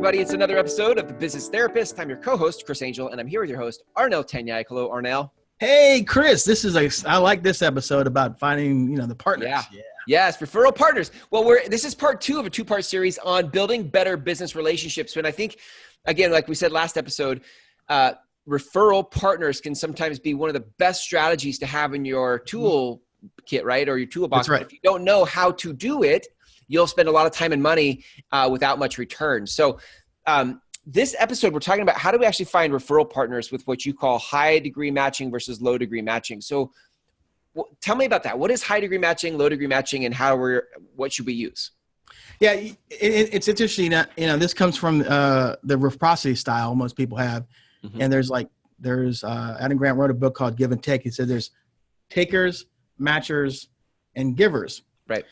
everybody. It's another episode of The Business Therapist. I'm your co-host, Chris Angel, and I'm here with your host, Arnell Tanyag. Hello, Arnell. Hey, Chris. I like this episode about finding, the partners. Yeah. Yes, referral partners. Well, this is part 2 of a 2-part series on building better business relationships. And I think, again, like we said last episode, referral partners can sometimes be one of the best strategies to have in your tool kit, right? Or your toolbox. That's right. But if you don't know how to do it, you'll spend a lot of time and money without much return. So this episode, we're talking about how do we actually find referral partners with what you call high degree matching versus low degree matching. So tell me about that. What is high degree matching, low degree matching, and what should we use? Yeah, it's interesting. This comes from the reciprocity style most people have. Mm-hmm. And there's Adam Grant wrote a book called Give and Take. He said there's takers, matchers, and givers. Right.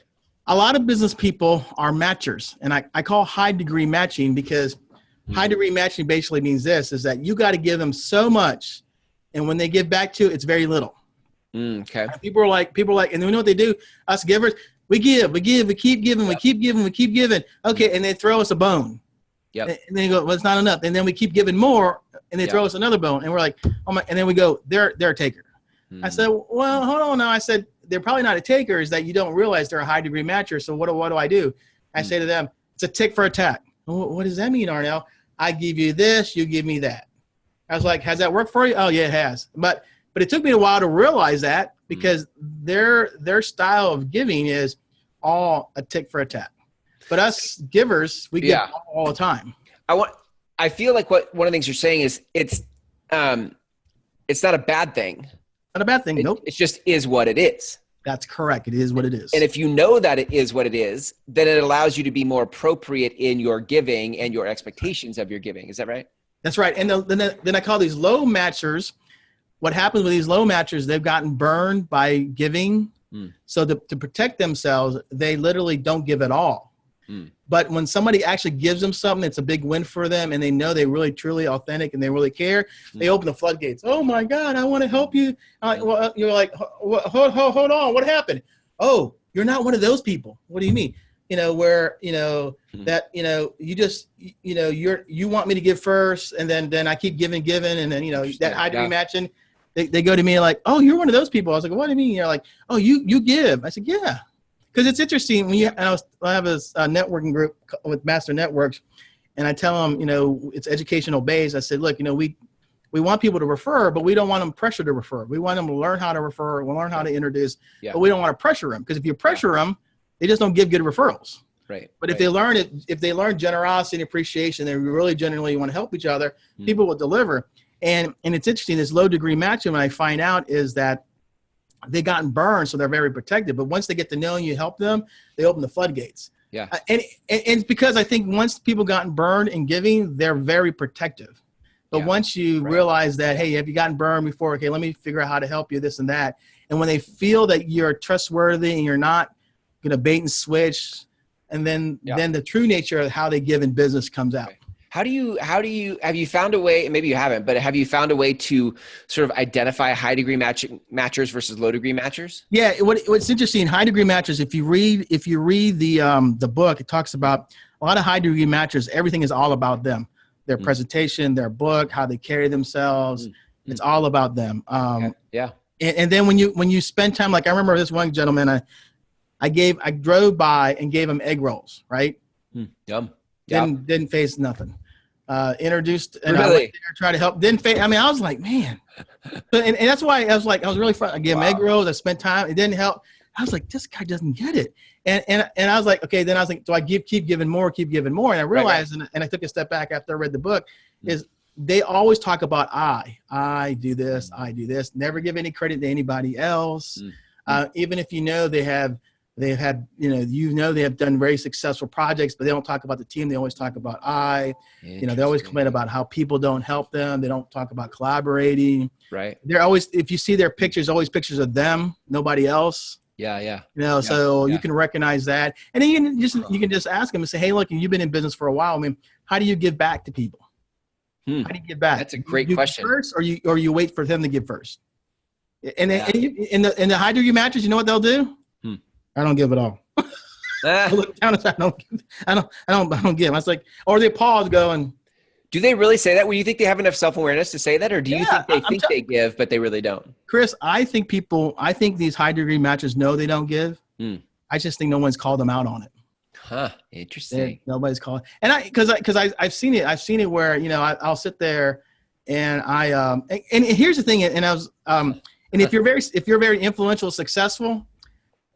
A lot of business people are matchers, and I call high degree matching because high degree matching basically means this, is that you got to give them so much, and when they give back to you, it's very little. Okay. And people are like, and we know what they do. Us givers, we keep giving. Okay, and they throw us a bone. Yeah. And then you go, well, it's not enough, and then we keep giving more, and they throw us another bone, and we're like, oh my, and then we go, they're a taker. I said, well, hold on now. I said, they're probably not a taker, is that you don't realize they're a high degree matcher. So what do I do? I say to them, it's a tick for a tack. What does that mean, Arnell? I give you this, you give me that. I was like, has that worked for you? Oh yeah, it has. But it took me a while to realize that, because their style of giving is all a tick for a tack. But us givers, we give all the time. I feel like one of the things you're saying is it's not a bad thing. Not a bad thing. Nope. It just is what it is. That's correct. It is what it is. And if you know that it is what it is, then it allows you to be more appropriate in your giving and your expectations of your giving. Is that right? That's right. And then I call these low matchers. What happens with these low matchers, they've gotten burned by giving. So to protect themselves, they literally don't give at all. But when somebody actually gives them something, it's a big win for them, and they know they really, truly authentic and they really care. They open the floodgates. Oh my God, I want to help you. Well, you're like, hold on, what happened? Oh, you're not one of those people. What do you mean? That you just, you want me to give first, and then I keep giving, and then that high degree matching. They go to me like, oh, you're one of those people. I was like, what do you mean? You're like, oh, you give. I said, yeah. Because it's interesting when I have a networking group with Master Networks, and I tell them, it's educational based. I said, look, we want people to refer, but we don't want them pressure to refer. We want them to learn how to refer, we'll learn how to introduce, but we don't want to pressure them, because if you pressure them, they just don't give good referrals. Right. But if they learn generosity and appreciation, they really genuinely want to help each other, people will deliver. And it's interesting, this low degree matching, when I find out, is that they gotten burned, so they're very protected. But once they get to know you, help them, they open the floodgates. Yeah. And it's because I think once people gotten burned in giving, they're very protective. But once you realize that, hey, have you gotten burned before? Okay, let me figure out how to help you, this and that. And when they feel that you're trustworthy and you're not going to bait and switch, and then the true nature of how they give in business comes out. Have you found a way, maybe you haven't, but have you found a way to sort of identify high degree matchers versus low degree matchers? Yeah. What's interesting, high degree matchers, if you read the book, it talks about a lot of high degree matchers. Everything is all about them, their presentation, their book, how they carry themselves. It's all about them. And then when you spend time, like I remember this one gentleman, I drove by and gave him egg rolls, right? Yum. Didn't face nothing. Introduced and really? I went there, tried to help. Didn't face. I mean, I was like, man, and that's why I was really fun. I gave him egg rolls. I spent time. It didn't help. I was like, this guy doesn't get it. And I was like, okay. Then I was like, do I keep giving more? And I realized, and I took a step back after I read the book, is they always talk about I do this, I do this. Never give any credit to anybody else. Even if they have they have done very successful projects, but they don't talk about the team. They always talk about they always complain about how people don't help them. They don't talk about collaborating. Right. They're always, if you see their pictures, always pictures of them, nobody else. Yeah. So you can recognize that. And then you can just ask them and say, hey, look, you've been in business for a while. I mean, how do you give back to people? How do you give back? That's a great question. First, or you wait for them to give first? And in the high degree matches, you know what they'll do? I don't give it all. Ah. I look down and say, I don't give. I was like, or they pause going, Do they really say that? Well, you think they have enough self-awareness to say that? Or do you yeah, think they give, but they really don't? Chris, I think these high degree matchers know they don't give. Hmm. I just think no one's called them out on it. Huh. Interesting. Nobody's called. And I've seen it. I've seen it where, I'll sit there and and here's the thing. And I was, and if you're very influential, successful,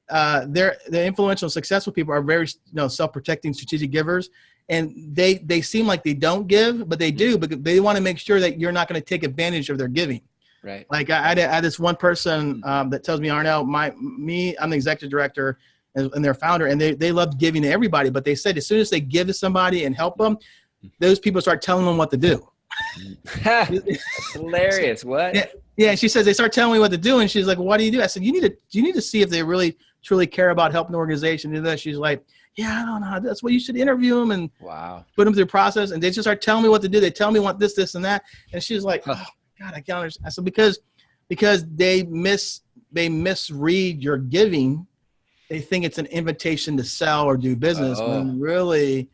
the influential, successful people are very, self-protecting, strategic givers. And they seem like they don't give, but they do, because they want to make sure that you're not going to take advantage of their giving. Right. Like I had this one person that tells me, Arnell, I'm the executive director and their founder, and they love giving to everybody. But they said as soon as they give to somebody and help them, those people start telling them what to do. Hilarious. What? Yeah. She says they start telling me what to do, and she's like, "What do you do?" I said, "You need to see if they really truly care about helping the organization." Do that. She's like, "Yeah, I don't know. That's what you should interview them and put them through the process." And they just start telling me what to do. They tell me what this, and that. And she's like, "Oh God, I can't understand." I said, because they misread your giving. They think it's an invitation to sell or do business when really.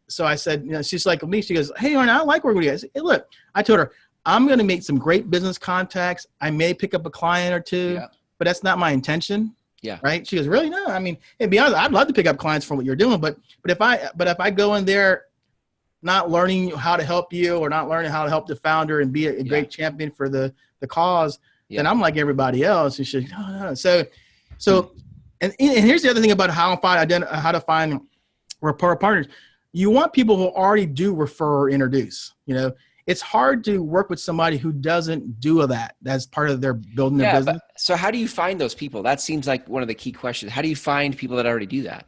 So I said, she's like me. She goes, "Hey, Arnell, I like working with you." I said, "Hey, look," I told her, "I'm going to make some great business contacts. I may pick up a client or two, but that's not my intention." Yeah. Right. She goes, "Really? No. I mean, to be honest, I'd love to pick up clients from what you're doing, but if I go in there not learning how to help you or not learning how to help the founder and be a great champion for the cause, then I'm like everybody else." And she, no. So, and here's the other thing about how to find referral partners. You want people who already do refer or introduce. It's hard to work with somebody who doesn't do that. That's part of their building their business. So how do you find those people? That seems like one of the key questions. How do you find people that already do that?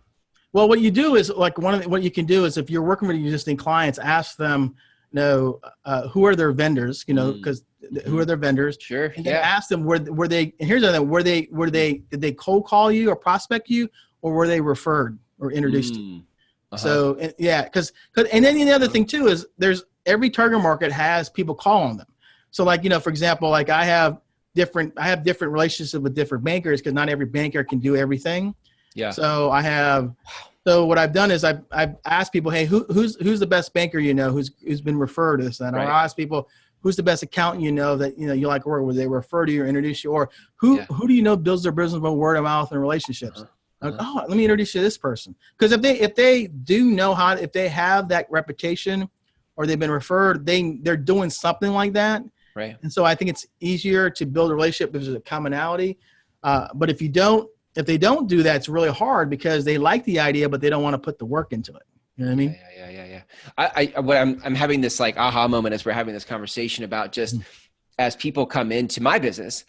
Well, what you do is what you can do is if you're working with existing clients, ask them, who are their vendors, because who are their vendors? Sure. And then ask them were they, and here's the other thing, did they cold call you or prospect you, or were they referred or introduced to you? So, because and then the other thing too is every target market has people calling them. So for example, like I have different relationships with different bankers because not every banker can do everything. Yeah. So what I've done is I've asked people, "Hey, who's the best banker who's been referred to this?" And I ask people, "Who's the best accountant that you like work with?" They refer to you or introduce you, or who do builds their business by word of mouth and relationships? Like, let me introduce you to this person, because if they do know if they have that reputation or they've been referred, they're doing something like that. Right. And so I think it's easier to build a relationship if there's a commonality. But if they don't do that, it's really hard because they like the idea, but they don't want to put the work into it. You know what I mean? Yeah. I'm having this like aha moment as we're having this conversation about just as people come into my business,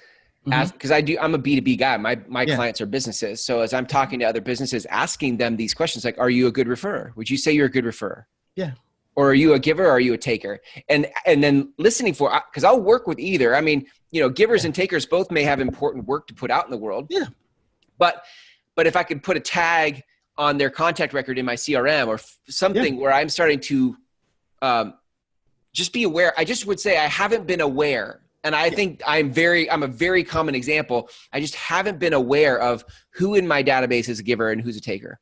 because I'm a B2B guy. My clients are businesses. So as I'm talking to other businesses, asking them these questions, like, are you a good referrer? Would you say you're a good referrer? Yeah. Or are you a giver or are you a taker? And then listening because I'll work with either. I mean, givers and takers both may have important work to put out in the world. Yeah. But if I could put a tag on their contact record in my CRM or something where I'm starting to just be aware, I just would say I haven't been aware. And I think I'm a very common example. I just haven't been aware of who in my database is a giver and who's a taker.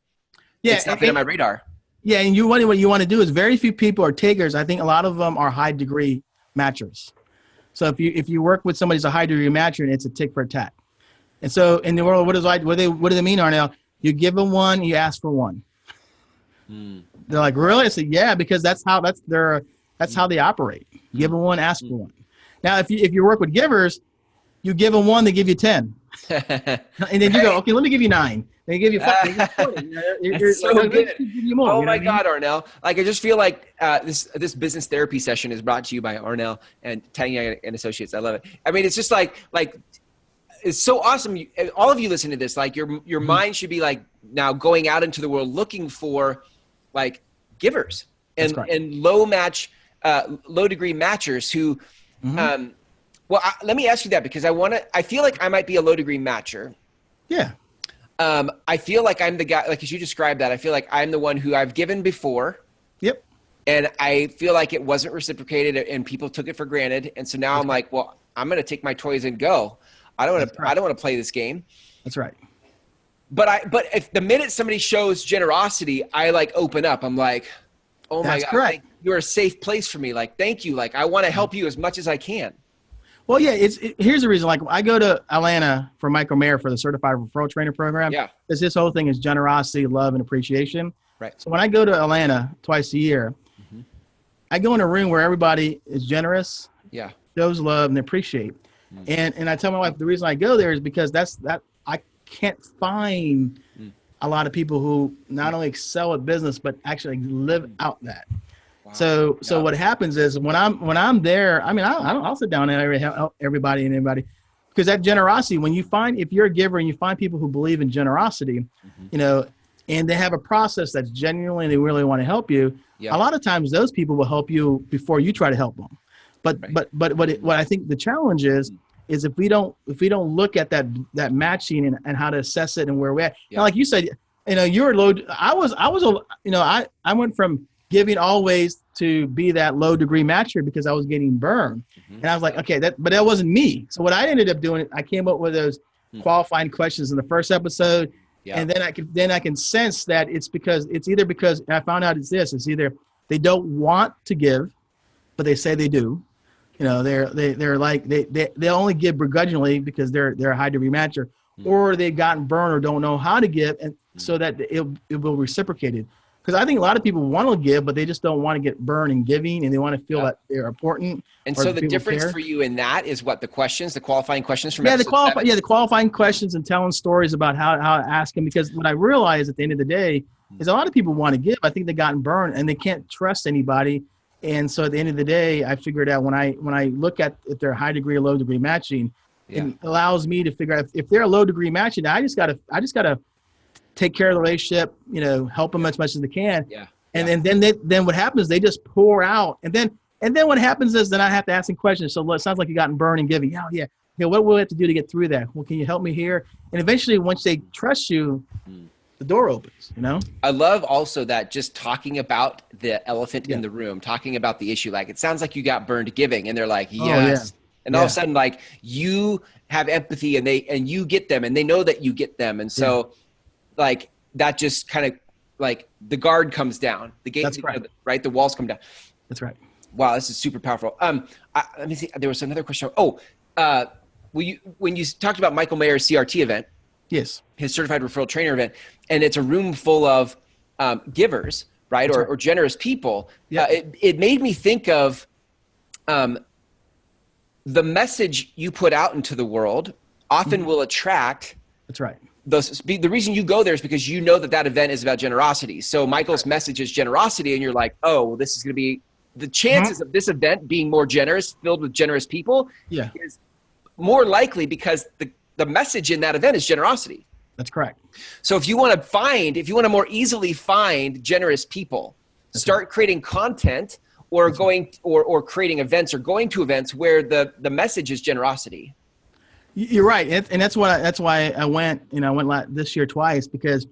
Yeah. It's not been on my radar. Yeah. And what you want to do is very few people are takers. I think a lot of them are high degree matchers. So if you work with somebody who's a high degree matcher, and it's a tick for tat. And so in the world, what do they mean, Arnell? You give them one, you ask for one. They're like, really? I said, yeah, because that's how they operate. Give them one, ask for one. Now, if you work with givers, you give them one, they give you 10. And then you go, okay, let me give you 9. They give you 5. That's so good. Oh my God, Arnell. Like, I just feel like this business therapy session is brought to you by Arnell and Tanyag and Associates. I love it. I mean, it's just like it's so awesome. All of you listen to this, like your mind should be like now going out into the world looking for like givers and low degree matchers who, let me ask you that because I feel like I might be a low degree matcher. Yeah. I feel like I'm the guy, like as you described that, I feel like I'm the one who I've given before. Yep. And I feel like it wasn't reciprocated and people took it for granted. And so now I'm like, well, I'm going to take my toys and go. I don't want to play this game. That's right. But if the minute somebody shows generosity, I like open up. I'm like, oh my That's God, correct. you're a safe place for me. Like, thank you. Like, I want to help you as much as I can. Well, yeah, here's the reason. Like, I go to Atlanta for Michael Mayer for the Certified Referral Trainer Program. Yeah. Because this whole thing is generosity, love, and appreciation. Right. So when I go to Atlanta twice a year, I go in a room where everybody is generous, Yeah. shows love, and they appreciate. And I tell my wife the reason I go there is because I can't find a lot of people who not only excel at business but actually live out that. Wow. So what happens is when I'm there, I mean, I'll sit down and help everybody and anybody, because that generosity, when you find, if you're a giver and you find people who believe in generosity, and they have a process that's genuinely, they really want to help you. Yeah. A lot of times those people will help you before you try to help them. But what I think the challenge is if we don't look at that matching and how to assess it and where we're at. Yeah. Now, like you said, you're low. I went from giving always to be that low degree matcher because I was getting burned. And I was like, okay, but that wasn't me. So what I ended up doing, I came up with those qualifying questions in the first episode. Yeah. And then I can sense that it's either because I found out it's either they don't want to give, but they say they do. They're like they only give begrudgingly because they're a high degree matcher, or they've gotten burned or don't know how to give, and so that it will reciprocate it. Because I think a lot of people want to give, but they just don't want to get burned in giving, and they want to feel that they're important. And so the difference for you in that is what? The qualifying questions from the qualifying questions and telling stories about how to ask them. Because what I realized at the end of the day is a lot of people want to give. I think they've gotten burned and they can't trust anybody. And so at the end of the day, I figured out when I look at if they're high degree or low degree matching, it allows me to figure out if they're a low degree matching. I just gotta take care of the relationship, help them as much as they can. Yeah. And then what happens? They just pour out, and then what happens is then I have to ask them questions. So it sounds like you gotten burned and giving. Oh yeah. What will we have to do to get through that? Well, can you help me here? And eventually, once they trust you, the door opens. I love also that just talking about the elephant in the room, talking about the issue. Like, it sounds like you got burned giving, and they're like, yes. Oh, yeah. And all of a sudden, like, you have empathy, and you get them, and they know that you get them, and so. Like, that just kind of like the guard comes down, the gate, right? The walls come down. That's right. Wow, this is super powerful. Let me see. There was another question. When you talked about Michael Mayer's CRT event, yes, his Certified Referral Trainer event, and it's a room full of givers, right, or generous people. Yeah. It made me think of the message you put out into the world often will attract. That's right. The reason you go there is because you know that event is about generosity. So Michael's message is generosity, and you're like, oh, well, this is going to be the chances of this event being more generous, filled with generous people, is more likely because the message in that event is generosity. That's correct. So if you want to more easily find generous people, start creating content or or creating events or going to events where the message is generosity. You're right, and that's why I went. I went this year twice because,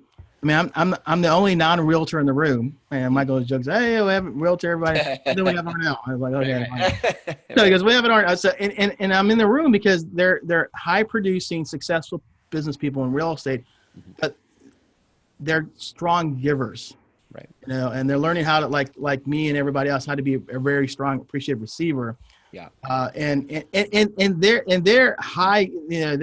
I mean, I'm the only non-realtor in the room. And Michael jokes, "Hey, we have a realtor, everybody." And then we have Arnell. I was like, "Okay." No, because we have an Arnell. So, and I'm in the room because they're high-producing, successful business people in real estate, but they're strong givers, right? And they're learning how to like me and everybody else how to be a very strong, appreciative receiver. Yeah. And they're high, they're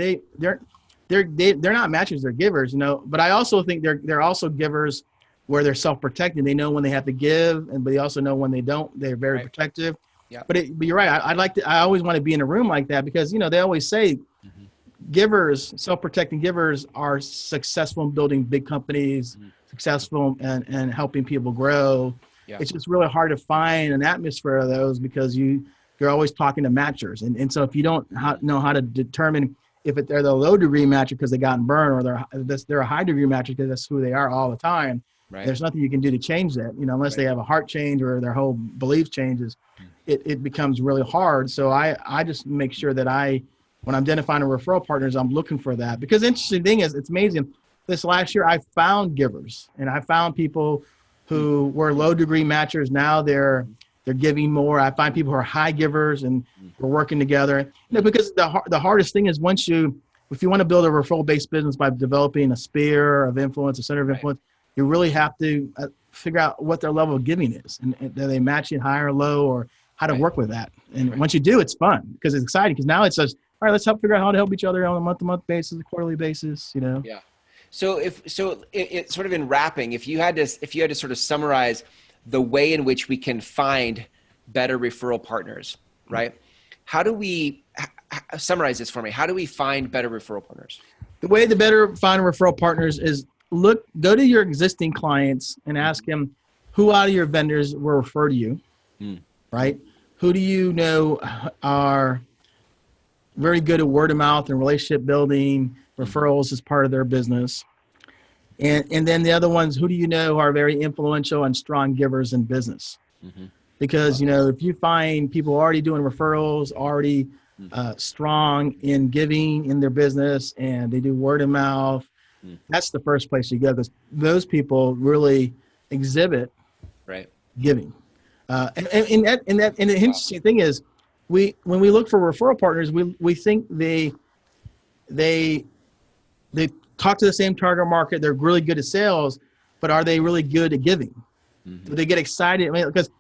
not matchers, they're givers, but I also think they're also givers where they're self-protecting. They know when they have to give, but they also know when they don't. They're very protective. Yeah. But you're right. I always want to be in a room like that because, they always say givers, self-protecting givers are successful in building big companies, successful and helping people grow. Yeah. It's just really hard to find an atmosphere of those because you're always talking to matchers. And so if you don't know how to determine if they're the low degree matcher because they gotten burned or they're a high degree matcher because that's who they are all the time, there's nothing you can do to change that, unless they have a heart change or their whole belief changes, it becomes really hard. So I just make sure that when I'm identifying a referral partners, I'm looking for that. Because the interesting thing is, it's amazing. This last year, I found givers and I found people who were low degree matchers. Now they're giving more. I find people who are high givers and we're working together. Because the hardest thing is once you if you want to build a referral-based business by developing a sphere of influence, a center of influence, you really have to figure out what their level of giving is, and are they matching high or low, or how to work with that. And once you do, it's fun because it's exciting, because now it says, all right, let's figure out how to help each other on a month-to-month basis, a quarterly basis, Yeah. So it sort of in wrapping, if you had to sort of summarize the way in which we can find better referral partners, right? How do we summarize this for me? How do we find better referral partners? The way to better find referral partners is go to your existing clients and ask them, who out of your vendors will refer to you, right? Who do you know are very good at word of mouth and relationship building, referrals as part of their business? And then the other ones, who do you know are very influential and strong givers in business? Because, if you find people already doing referrals, already strong in giving in their business, and they do word of mouth, that's the first place you go, because those people really exhibit giving. And the interesting thing is, when we look for referral partners, we think they talk to the same target market, they're really good at sales, but are they really good at giving? Do they get excited? I mean, because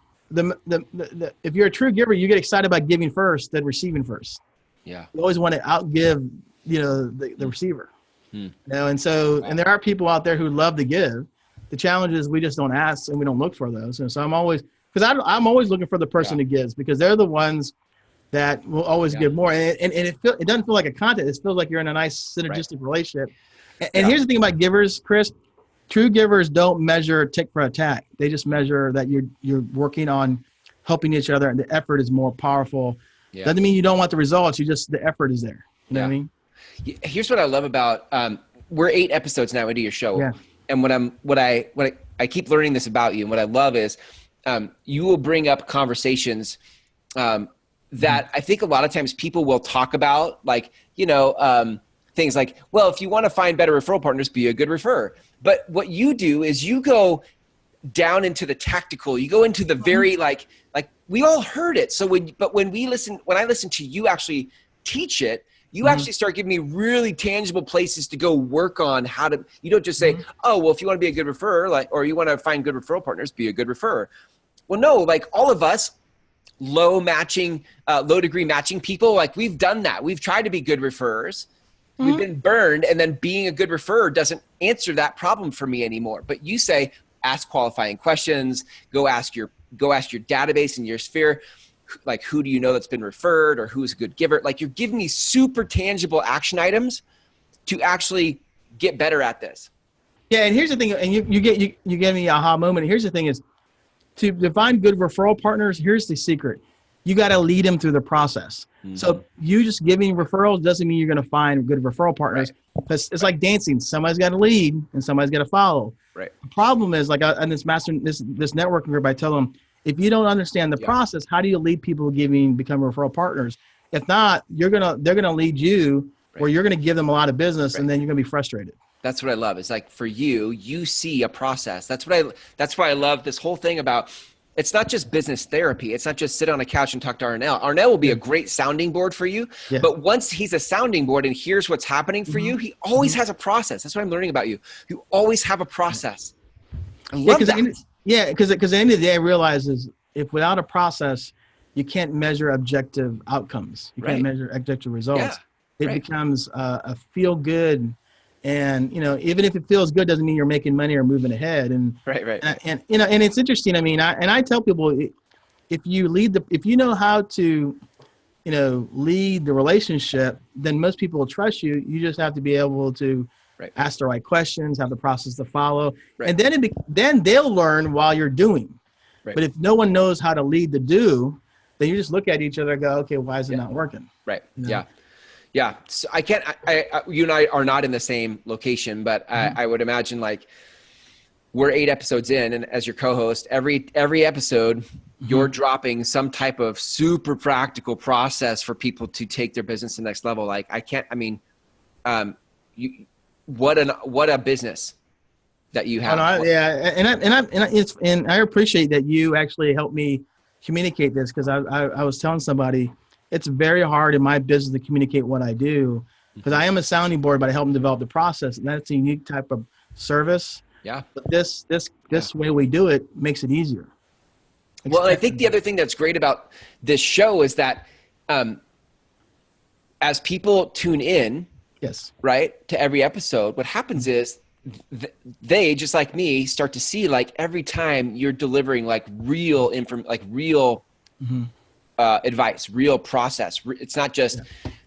if you're a true giver, you get excited about giving first than receiving first. Yeah, you always want to outgive, the receiver. And there are people out there who love to give. The challenge is we just don't ask and we don't look for those. And so I'm always looking for the person who gives, because they're the ones that will always give more. And it doesn't feel like a contest. It feels like you're in a nice synergistic relationship. And here's the thing about givers, Chris. True givers don't measure tick for attack. They just measure that you're working on helping each other, and the effort is more powerful. Doesn't mean you don't want the results. The effort is there. You know what I mean? Here's what I love about we're 8 episodes now into your show, and what I keep learning this about you, and what I love is you will bring up conversations that I think a lot of times people will talk about, like things like, well, if you want to find better referral partners, be a good referrer. But what you do is you go down into the tactical. You go into the very like we all heard it. So when I listen to you actually teach it, you actually start giving me really tangible places to go work on how to. You don't just say, oh, well, if you want to be a good referrer, or you want to find good referral partners, be a good referrer. Well, no, like all of us, low degree matching people, like we've done that. We've tried to be good referrers. We've been burned, and then being a good referrer doesn't answer that problem for me anymore. But you say, ask qualifying questions, go ask your database in your sphere, like who do you know that's been referred, or who's a good giver? Like you're giving me super tangible action items to actually get better at this. Yeah, and here's the thing, and you get me aha moment. Here's the thing is, to find good referral partners, here's the secret. You got to lead them through the process. So you just giving referrals doesn't mean you're going to find good referral partners. Because it's like dancing. Somebody's got to lead and somebody's got to follow. The problem is, like on this networking group, I tell them, if you don't understand the process, how do you lead people become referral partners? If not, they're gonna lead you where you're gonna give them a lot of business, and then you're gonna be frustrated. That's what I love. It's like for you see a process. That's why I love this whole thing about. It's not just business therapy. It's not just sit on a couch and talk to Arnell. Arnell will be a great sounding board for you. But once he's a sounding board and here's what's happening for you, he always has a process. That's what I'm learning about you. You always have a process. I love that. Because at the end of the day, I realize is if without a process, you can't measure objective outcomes. You can't measure objective results. It becomes a feel good. And, even if it feels good, doesn't mean you're making money or moving ahead. And and it's interesting. I mean, I tell people, if you know how to, lead the relationship, then most people will trust you. You just have to be able to ask the right questions, have the process to follow, and then they'll learn while you're doing. But if no one knows how to lead the do, then you just look at each other and go, okay, why is it not working? Yeah. So you and I are not in the same location, but I would imagine like we're 8 episodes in, and as your co-host, every episode, you're dropping some type of super practical process for people to take their business to the next level. Like what a business that you have. And I appreciate that you actually helped me communicate this, because I was telling somebody, it's very hard in my business to communicate what I do, because I am a sounding board, but I help them develop the process, and that's a unique type of service. Yeah. But this way we do it makes it easier. Well, I think the other thing that's great about this show is that as people tune in, yes, right, to every episode, what happens is they, just like me, start to see like every time you're delivering like real advice, real process. It's not just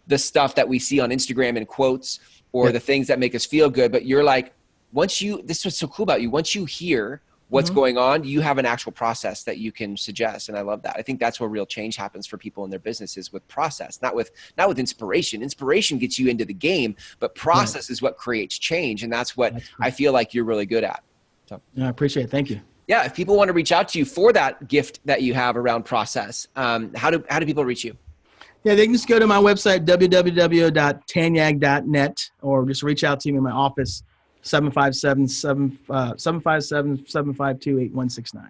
the stuff that we see on Instagram in quotes or the things that make us feel good, but you're like, this is what's so cool about you. Once you hear what's going on, you have an actual process that you can suggest. And I love that. I think that's where real change happens for people in their businesses, with process, not with inspiration. Inspiration gets you into the game, but process is what creates change. And that's what I feel like you're really good at. So I appreciate it. Thank you. Yeah. If people want to reach out to you for that gift that you have around process, how do people reach you? Yeah, they can just go to my website, www.tanyag.net, or just reach out to me in my office, 757-752-8169.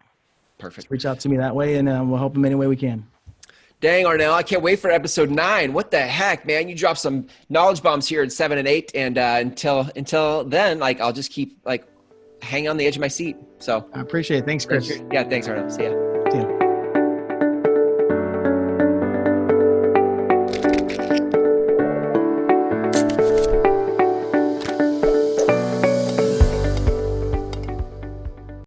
Perfect. Just reach out to me that way, and we'll help them any way we can. Dang, Arnell, I can't wait for episode 9. What the heck, man? You dropped some knowledge bombs here in 7 and 8, and until then, like, I'll just keep like hanging on the edge of my seat. So I appreciate it. Thanks, Chris. Yeah, thanks, Arnell. See ya. See ya.